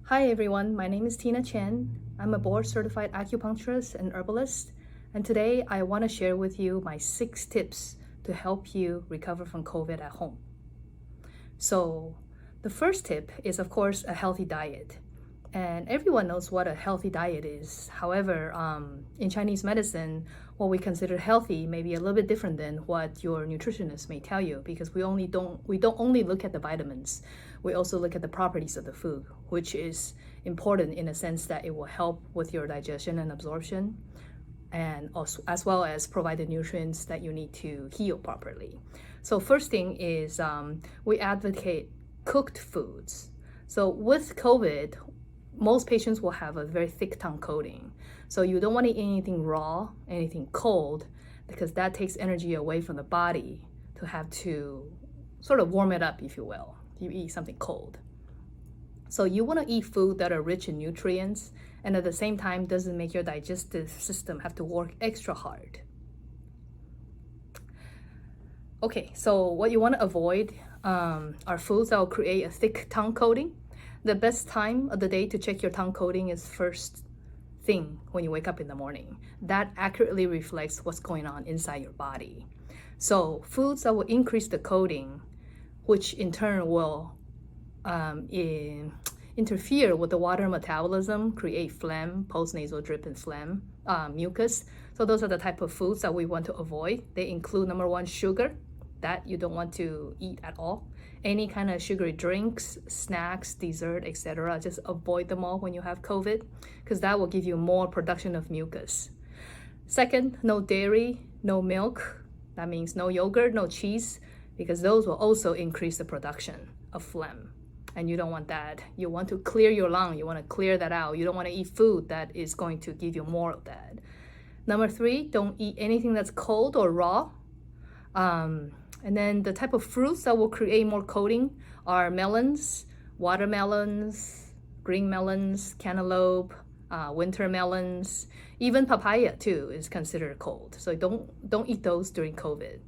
Hi everyone, my name is Tina Chen. I'm a board certified acupuncturist and herbalist, and today I want to share with you my 6 tips to help you recover from COVID at home. So, the first tip is, of course, a healthy diet. And everyone knows what a healthy diet is. However, in Chinese medicine, what we consider healthy may be a little bit different than what your nutritionist may tell you, because we don't only look at the vitamins, we also look at the properties of the food, which is important in the sense that it will help with your digestion and absorption, and also, as well as provide the nutrients that you need to heal properly. So first thing is we advocate cooked foods. So with COVID, most patients will have a very thick tongue coating. So you don't want to eat anything raw, anything cold, because that takes energy away from the body to have to sort of warm it up, if you will. You eat something cold. So you want to eat food that are rich in nutrients and at the same time doesn't make your digestive system have to work extra hard. Okay, so what you want to avoid are foods that will create a thick tongue coating. The best time of the day to check your tongue coating is first thing when you wake up in the morning. That accurately reflects what's going on inside your body. So foods that will increase the coating, which in turn will interfere with the water metabolism, create phlegm, postnasal drip and phlegm, mucus. So those are the type of foods that we want to avoid. They include number 1, sugar, that you don't want to eat at all. Any kind of sugary drinks, snacks, dessert, etc. Just avoid them all when you have COVID, because that will give you more production of mucus. Second, no dairy, no milk. That means no yogurt, no cheese, because those will also increase the production of phlegm. And you don't want that. You want to clear your lung. You want to clear that out. You don't want to eat food that is going to give you more of that. Number 3, don't eat anything that's cold or raw. And then the type of fruits that will create more coating are melons, watermelons, green melons, cantaloupe, winter melons, even papaya too is considered cold. So don't eat those during COVID.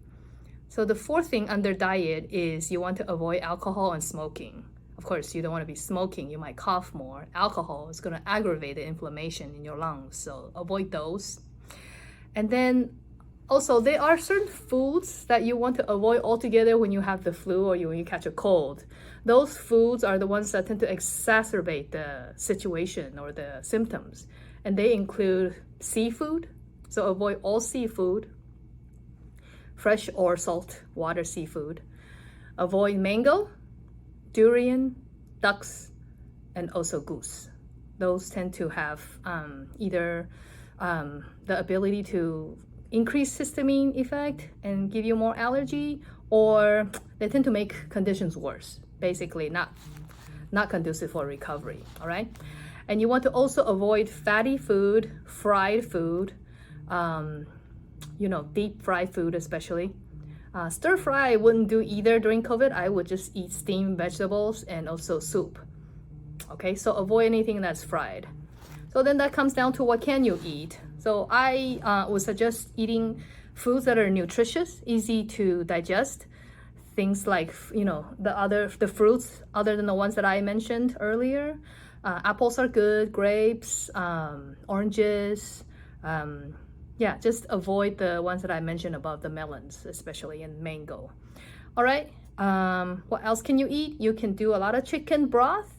So the 4th thing under diet is you want to avoid alcohol and smoking. Of course, you don't want to be smoking. You might cough more. Alcohol is going to aggravate the inflammation in your lungs. So avoid those. And then also, there are certain foods that you want to avoid altogether when you have the flu or when you catch a cold. Those foods are the ones that tend to exacerbate the situation or the symptoms. And they include seafood. So avoid all seafood, fresh or salt water seafood. Avoid mango, durian, ducks, and also goose. Those tend to have either the ability to increase histamine effect and give you more allergy, or they tend to make conditions worse, basically not conducive for recovery. All right, and you want to also avoid fatty food, fried food, deep fried food especially. Stir fry I wouldn't do either during COVID. I would just eat steamed vegetables and also soup. Okay, so avoid anything that's fried. So then that comes down to what can you eat. So I would suggest eating foods that are nutritious, easy to digest. Things like, the fruits other than the ones that I mentioned earlier. Apples are good, grapes, oranges. Just avoid the ones that I mentioned above, the melons especially, and mango. All right, what else can you eat? You can do a lot of chicken broth.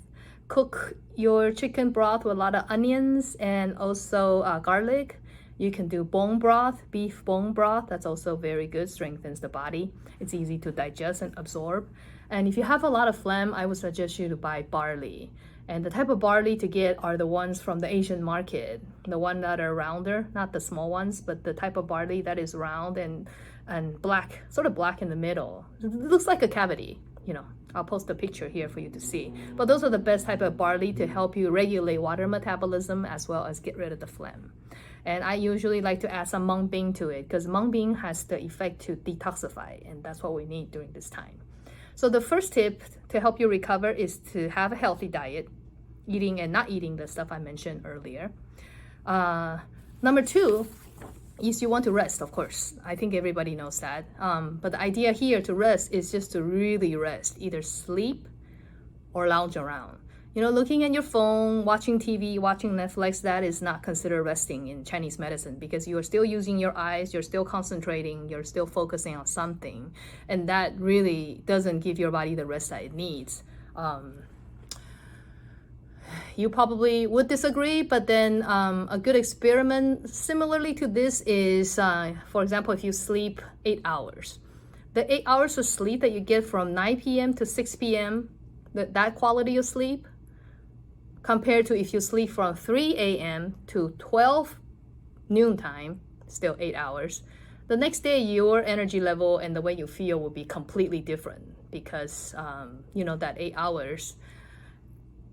Cook your chicken broth with a lot of onions and also garlic. You can do bone broth, beef bone broth. That's also very good, strengthens the body. It's easy to digest and absorb. And if you have a lot of phlegm, I would suggest you to buy barley. And the type of barley to get are the ones from the Asian market, the one that are rounder, not the small ones, but the type of barley that is round and black, sort of black in the middle. It looks like a cavity, I'll post a picture here for you to see. But those are the best type of barley to help you regulate water metabolism as well as get rid of the phlegm. And I usually like to add some mung bean to it because mung bean has the effect to detoxify, and that's what we need during this time. So the first tip to help you recover is to have a healthy diet, eating and not eating the stuff I mentioned earlier. Number 2 is you want to rest, of course. I think everybody knows that. But the idea here to rest is just to really rest, either sleep or lounge around. Looking at your phone, watching TV, watching Netflix, that is not considered resting in Chinese medicine because you are still using your eyes, you're still concentrating, you're still focusing on something. And that really doesn't give your body the rest that it needs. You probably would disagree, but then a good experiment similarly to this is, for example, if you sleep 8 hours. The 8 hours of sleep that you get from 9 p.m. to 6 p.m., that quality of sleep, compared to if you sleep from 3 a.m. to 12 noontime, still 8 hours, the next day your energy level and the way you feel will be completely different because, that 8 hours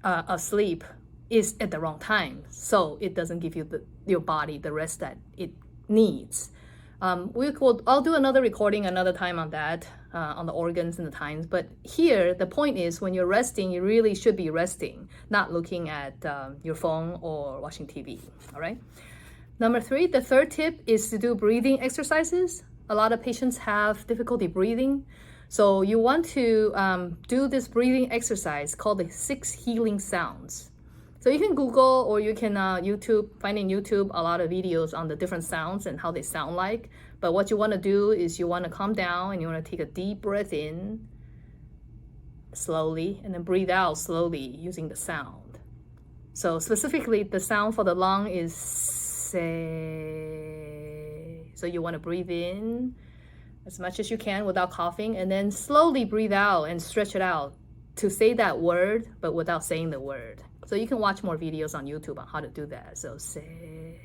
of sleep is at the wrong time. So it doesn't give you your body the rest that it needs. I'll do another recording another time on that, on the organs and the times. But here, the point is when you're resting, you really should be resting, not looking at your phone or watching TV, all right? Number 3, the third tip is to do breathing exercises. A lot of patients have difficulty breathing. So you want to do this breathing exercise called the 6 healing sounds. So you can Google or you can find in YouTube a lot of videos on the different sounds and how they sound like. But what you want to do is you want to calm down and you want to take a deep breath in slowly and then breathe out slowly using the sound. So specifically, the sound for the lung is say. So you want to breathe in as much as you can without coughing and then slowly breathe out and stretch it out to say that word, but without saying the word. So you can watch more videos on YouTube on how to do that. So say.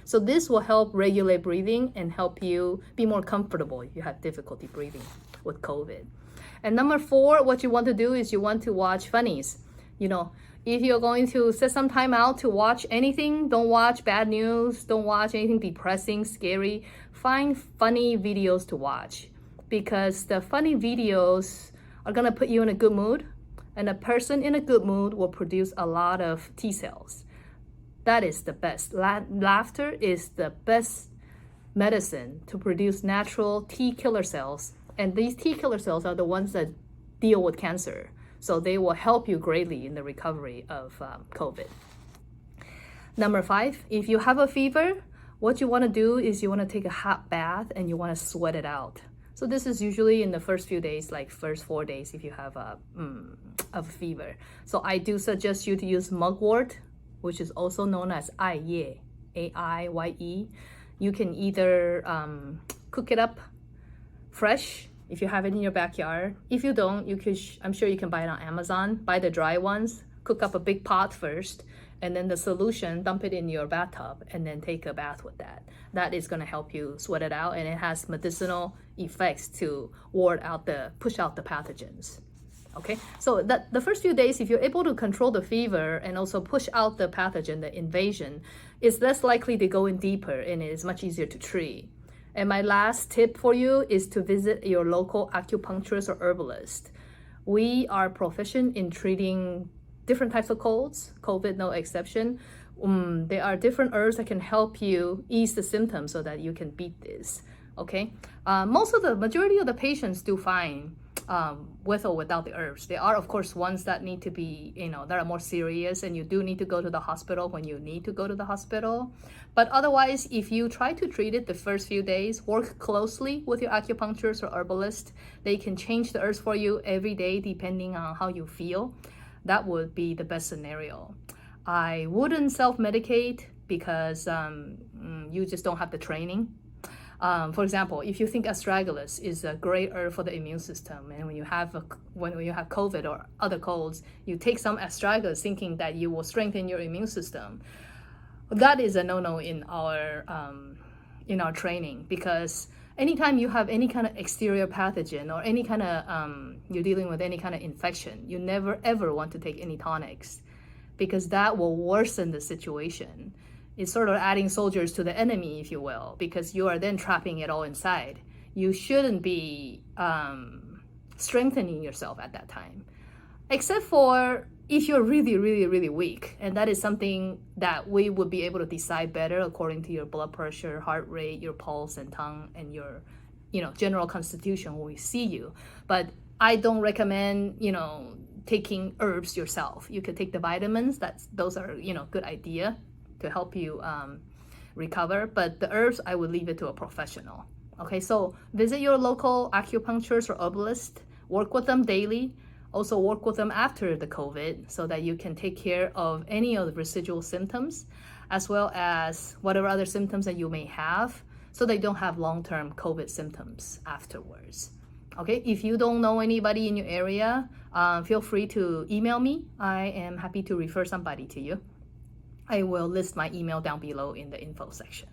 So this will help regulate breathing and help you be more comfortable if you have difficulty breathing with COVID. And number 4, what you want to do is you want to watch funnies. If you're going to set some time out to watch anything, don't watch bad news, don't watch anything depressing, scary. Find funny videos to watch because the funny videos are going to put you in a good mood. And a person in a good mood will produce a lot of T cells. That is the best. Laughter is the best medicine to produce natural T killer cells. And these T killer cells are the ones that deal with cancer. So they will help you greatly in the recovery of COVID. Number 5, if you have a fever, what you want to do is you want to take a hot bath and you want to sweat it out. So this is usually in the first few days, like first 4 days if you have a fever. So I do suggest you to use mugwort, which is also known as aiye, A-I-Y-E. You can either cook it up fresh if you have it in your backyard. If you don't, I'm sure you can buy it on Amazon. Buy the dry ones, cook up a big pot first, and then the solution, dump it in your bathtub, and then take a bath with that. That is going to help you sweat it out, and it has medicinal effects to push out the pathogens. Okay, so the first few days, if you're able to control the fever and also push out the pathogen, the invasion, it's less likely to go in deeper and it is much easier to treat. And my last tip for you is to visit your local acupuncturist or herbalist. We are proficient in treating different types of colds, COVID no exception. There are different herbs that can help you ease the symptoms so that you can beat this. Okay, majority of the patients do fine with or without the herbs. There are, of course, ones that need to be, that are more serious and you do need to go to the hospital when you need to go to the hospital. But otherwise, if you try to treat it the first few days, work closely with your acupuncturist or herbalist. They can change the herbs for you every day depending on how you feel. That would be the best scenario. I wouldn't self-medicate because you just don't have the training. For example, if you think astragalus is a great herb for the immune system, and when you have COVID or other colds, you take some astragalus thinking that you will strengthen your immune system, that is a no-no in our training, because anytime you have any kind of exterior pathogen or any kind of you're dealing with any kind of infection, you never ever want to take any tonics, because that will worsen the situation. It's sort of adding soldiers to the enemy, if you will, because you are then trapping it all inside. You shouldn't be strengthening yourself at that time, except for if you're really, really, really weak. And that is something that we would be able to decide better according to your blood pressure, heart rate, your pulse and tongue, and your general constitution when we see you. But I don't recommend, taking herbs yourself. You could take the vitamins. Those are, good idea to help you recover. But the herbs, I would leave it to a professional. Okay, so visit your local acupuncturist or herbalist. Work with them daily. Also work with them after the COVID so that you can take care of any of the residual symptoms as well as whatever other symptoms that you may have so they don't have long-term COVID symptoms afterwards. Okay, if you don't know anybody in your area, feel free to email me. I am happy to refer somebody to you. I will list my email down below in the info section.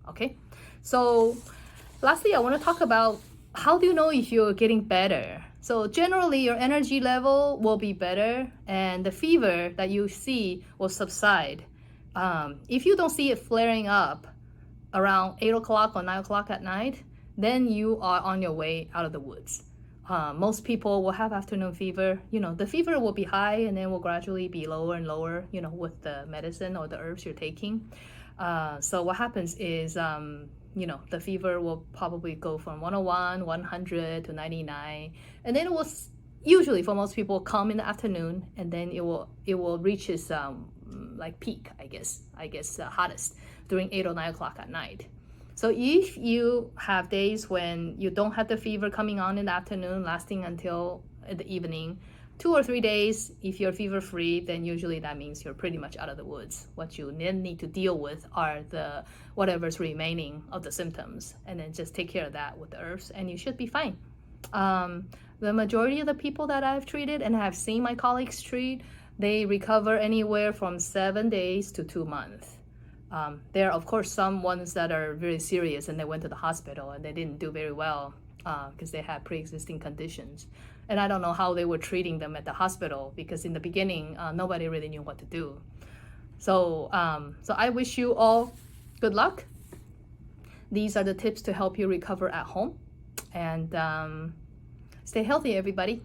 Okay, so lastly, I want to talk about how do you know if you're getting better? So generally, your energy level will be better and the fever that you see will subside. If you don't see it flaring up around 8 o'clock or 9 o'clock at night, then you are on your way out of the woods. Most people will have afternoon fever. The fever will be high and then will gradually be lower and lower, with the medicine or the herbs you're taking. So what happens is, the fever will probably go from 101, 100 to 99. And then it will usually, for most people, come in the afternoon and then it will reach its peak, I guess hottest during 8 or 9 o'clock at night. So if you have days when you don't have the fever coming on in the afternoon, lasting until the evening, 2 or 3 days, if you're fever free, then usually that means you're pretty much out of the woods. What you then need to deal with are the whatever's remaining of the symptoms, and then just take care of that with the herbs, and you should be fine. The majority of the people that I've treated and have seen my colleagues treat, they recover anywhere from 7 days to 2 months. There are, of course, some ones that are very serious and they went to the hospital and they didn't do very well because they had pre-existing conditions. And I don't know how they were treating them at the hospital because in the beginning, nobody really knew what to do. So I wish you all good luck. These are the tips to help you recover at home. And stay healthy, everybody.